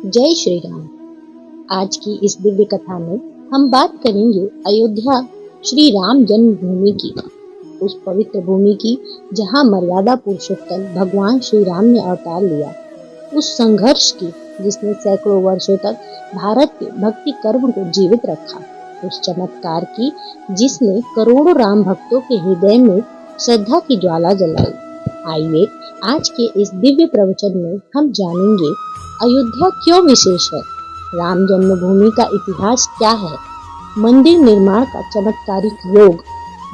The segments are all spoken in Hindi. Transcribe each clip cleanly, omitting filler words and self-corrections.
जय श्री राम। आज की इस दिव्य कथा में हम बात करेंगे अयोध्या श्री राम जन्मभूमि की, उस पवित्र भूमि की जहां मर्यादा पुरुषोत्तम भगवान श्री राम ने अवतार लिया, उस संघर्ष की जिसने सैकड़ों वर्षों तक भारत के भक्ति कर्म को जीवित रखा, उस चमत्कार की जिसने करोड़ों राम भक्तों के हृदय में श्रद्धा की ज्वाला जलाई। आइए आज के इस दिव्य प्रवचन में हम जानेंगे अयोध्या क्यों विशेष है, राम जन्मभूमि का इतिहास क्या है, मंदिर निर्माण का चमत्कारिक योग,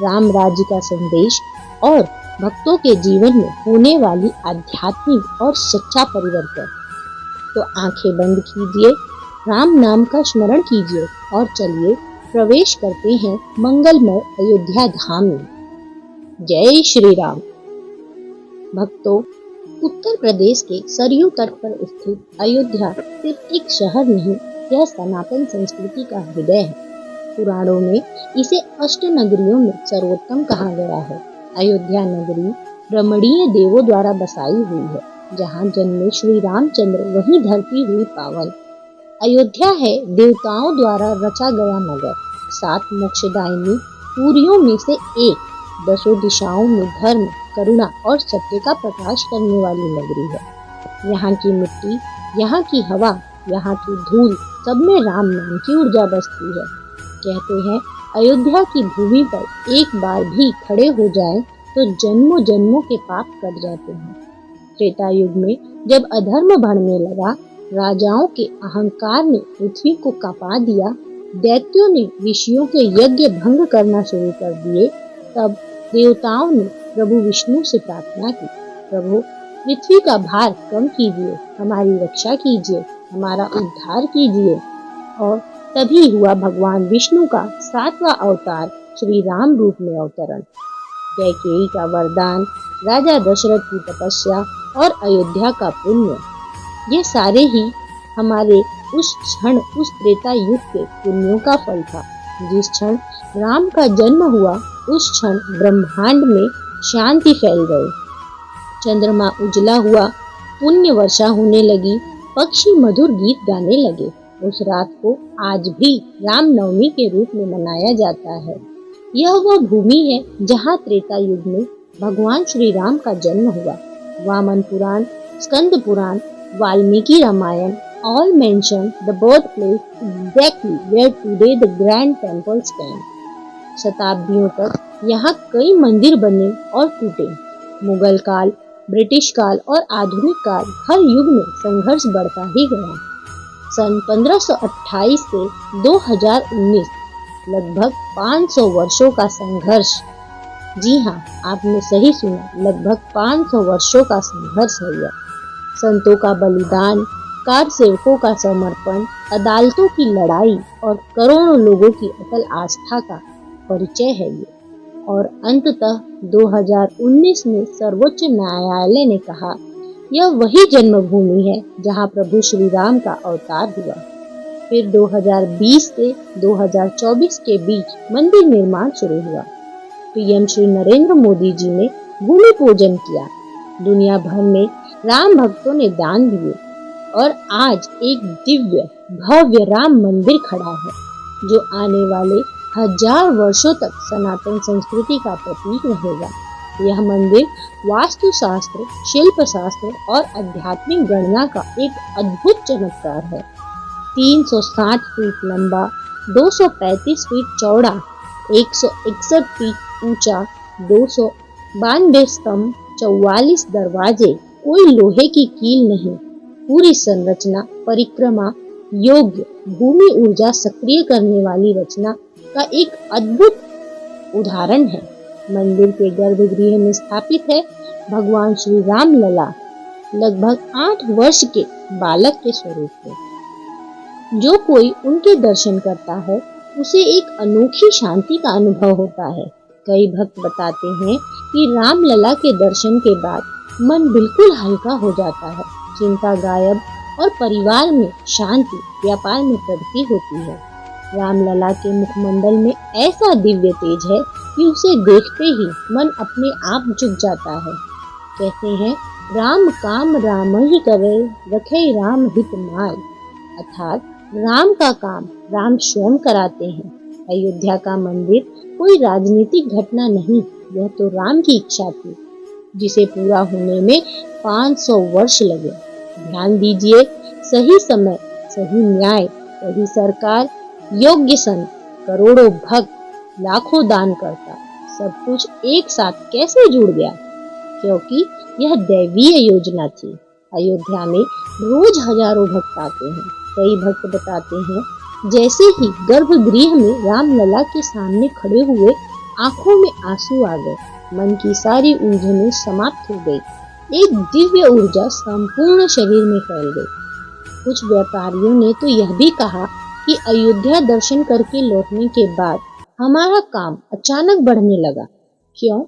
राम राज्य का संदेश और भक्तों के जीवन में होने वाली आध्यात्मिक और सच्चा परिवर्तन। तो आंखें बंद कीजिए, राम नाम का स्मरण कीजिए और चलिए प्रवेश करते हैं मंगलमय अयोध्या धाम में। जय श्री राम। भक्तों, उत्तर प्रदेश के सरयू तट पर स्थित अयोध्या सिर्फ एक शहर नहीं, यह सनातन संस्कृति का हृदय है। पुराणों में इसे अष्टनगरियों में सर्वोत्तम कहा गया है। अयोध्या नगरी रमणीय देवों द्वारा बसाई हुई है, जहाँ जन्मे श्री रामचंद्र वहीं धरती हुई पावन। अयोध्या है देवताओं द्वारा रचा गया नगर, 7 मोक्षदायिनी पुरियों में से एक, 10 दिशाओं में धर्म, करुणा और सत्य का प्रकाश करने वाली नगरी है। यहाँ की मिट्टी, यहाँ की हवा, यहाँ की धूल, सब में राम नाम की ऊर्जा बसती है। कहते हैं अयोध्या की भूमि पर एक बार भी खड़े हो जाएं तो जन्मों जन्मों के पाप कट जाते हैं। त्रेता युग में जब अधर्म बढ़ने लगा, राजाओं के अहंकार ने पृथ्वी को कांपा दिया, दैत्यों ने ऋषियों के यज्ञ भंग करना शुरू कर दिए, तब देवताओं ने प्रभु विष्णु से प्रार्थना की, प्रभु पृथ्वी का भार कम कीजिए, हमारी रक्षा कीजिए, हमारा उद्धार कीजिए। और तभी हुआ भगवान विष्णु का 7वां अवतार श्री राम रूप में अवतरण। कैकेयी का वरदान, राजा दशरथ की तपस्या और अयोध्या का पुण्य, ये सारे ही हमारे उस क्षण, उस त्रेता युग के पुण्यों का फल था। जिस क्षण राम का जन्म हुआ, उस क्षण ब्रह्मांड में शांति फैल गई, चंद्रमा उजला हुआ, पुण्य वर्षा होने लगी, पक्षी मधुर गीत गाने लगे। उस रात को आज भी रामनवमी के रूप में मनाया जाता है। यह वह भूमि है जहाँ त्रेता युग में भगवान श्री राम का जन्म हुआ। वामन पुराण, Skanda Purana, Valmiki Ramayan all mention the birthplace exactly where today the grand temple stand। शताब्दियों तक यहाँ कई मंदिर बने और टूटे। मुगल काल, ब्रिटिश काल और आधुनिक काल, हर युग में संघर्ष बढ़ता ही गया। सन 1528 से 2019 लगभग 500 वर्षों का संघर्ष। जी हाँ, आपने सही सुना, लगभग 500 वर्षों का संघर्ष है यह। संतों का बलिदान, कार सेवकों का समर्पण, अदालतों की लड़ाई और करोड़ों लोगों की अटल आस्था का परिचय है ये। और अंततः 2019 में सर्वोच्च न्यायालय ने कहा यह वही जन्मभूमि है जहां प्रभु श्री राम का अवतार हुआ। फिर 2020 से 2024 के बीच मंदिर निर्माण शुरू हुआ। पीएम श्री नरेंद्र मोदी जी ने भूमि पूजन किया। दुनिया भर में राम भक्तों ने दान दिए और आज एक दिव्य भव्य राम मंदिर खड़ा है, जो आने वाले 1000 वर्षों तक सनातन संस्कृति का प्रतीक रहेगा। यह मंदिर वास्तुशास्त्र, शिल्प शास्त्र और आध्यात्मिक गणना का एक अद्भुत चमत्कार है। 360 फीट लंबा, 235 फीट चौड़ा, 161 फीट ऊंचा, 292 स्तंभ, 44 दरवाजे, कोई लोहे की कील नहीं, पूरी संरचना परिक्रमा योग्य, भूमि ऊर्जा सक्रिय करने वाली रचना का एक अद्भुत उदाहरण है। मंदिर के गर्भगृह में स्थापित है भगवान श्री राम लला, लगभग 8 वर्ष के बालक के स्वरूप में। जो कोई उनके दर्शन करता है उसे एक अनोखी शांति का अनुभव होता है। कई भक्त बताते हैं कि राम लला के दर्शन के बाद मन बिल्कुल हल्का हो जाता है, चिंता गायब और परिवार में शांति, व्यापार में प्रगति होती है। रामलला के मुखमंडल में ऐसा दिव्य तेज है कि उसे देखते ही मन अपने आप झुक जाता है। कहते हैं राम काम राम ही करे, रखे राम हित माल। अर्थात राम का काम राम स्वयं कराते हैं। अयोध्या का मंदिर कोई राजनीतिक घटना नहीं, यह तो राम की इच्छा थी, जिसे पूरा होने में 500 वर्ष लगे। ध्यान दीजिए, सही समय, सही न्याय, सही सरकार, योग्य संत, करोड़ों भक्त, लाखों दानकर्ता, सब कुछ एक साथ कैसे जुड़ गया? क्योंकि यह दैवीय योजना थी। अयोध्या में रोज हजारों भक्त आते हैं। कई भक्त बताते हैं, जैसे ही गर्भगृह में रामलला के सामने खड़े हुए, आंखों में आंसू आ गए, मन की सारी उलझनें समाप्त हो गई। एक दिव्य ऊर्जा संपूर्ण शरीर में फैल गई। कुछ व्यापारियों ने तो यह भी कहा कि अयोध्या दर्शन करके लौटने के बाद हमारा काम अचानक बढ़ने लगा। क्यों?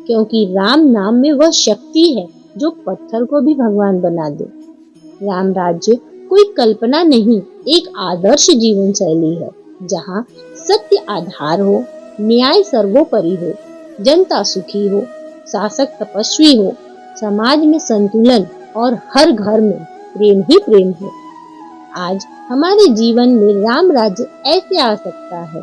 क्योंकि राम नाम में वह शक्ति है जो पत्थर को भी भगवान बना दे। राम राज्य कोई कल्पना नहीं, एक आदर्श जीवन शैली है, जहाँ सत्य आधार हो, न्याय सर्वोपरि हो, जनता सुखी हो, शासक तपस्वी हो, समाज में संतुलन और हर घर में प्रेम ही प्रेम हो। आज हमारे जीवन में राम राज्य ऐसे आ सकता है,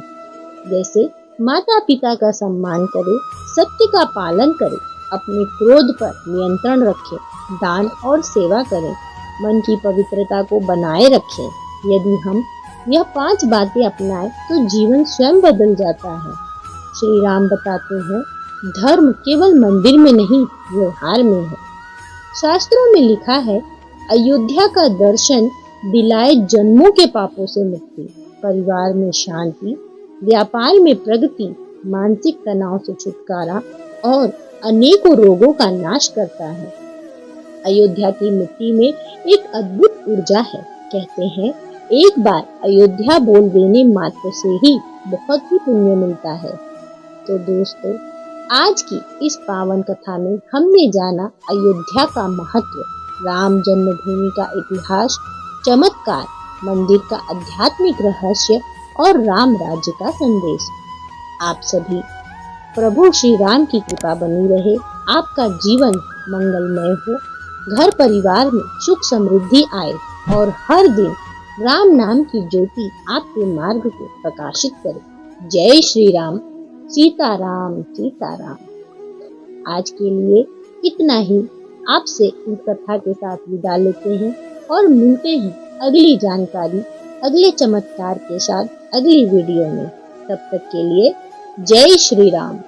जैसे माता पिता का सम्मान करे, सत्य का पालन करे, अपने क्रोध पर नियंत्रण रखे, दान और सेवा करें, मन की पवित्रता को बनाए रखें। यदि हम यह 5 बातें अपनाएं तो जीवन स्वयं बदल जाता है। श्री राम बताते हैं, धर्म केवल मंदिर में नहीं, व्यवहार में है। शास्त्रों में लिखा है, अयोध्या का दर्शन दिलाए जन्मों के पापों से मुक्ति, परिवार में शांति, व्यापार में प्रगति, मानसिक तनाव से छुटकारा और अनेकों रोगों का नाश करता है। अयोध्या की मिट्टी में एक अद्भुत ऊर्जा है। कहते हैं, एक बार अयोध्या बोल देने मात्र से ही बहुत ही पुण्य मिलता है। तो दोस्तों, आज की इस पावन कथा में हमने जाना अयोध्या का महत्व, राम जन्मभूमि का इतिहास, चमत्कार, मंदिर का आध्यात्मिक रहस्य और राम राज्य का संदेश। आप सभी प्रभु श्री राम की कृपा बनी रहे, आपका जीवन मंगलमय हो, घर परिवार में सुख समृद्धि आए और हर दिन राम नाम की ज्योति आपके मार्ग को प्रकाशित करे। जय श्री राम, सीताराम सीताराम। आज के लिए इतना ही। आपसे इस कथा के साथ विदा लेते हैं और मिलते हैं अगली जानकारी, अगले चमत्कार के साथ अगली वीडियो में। तब तक के लिए जय श्री राम।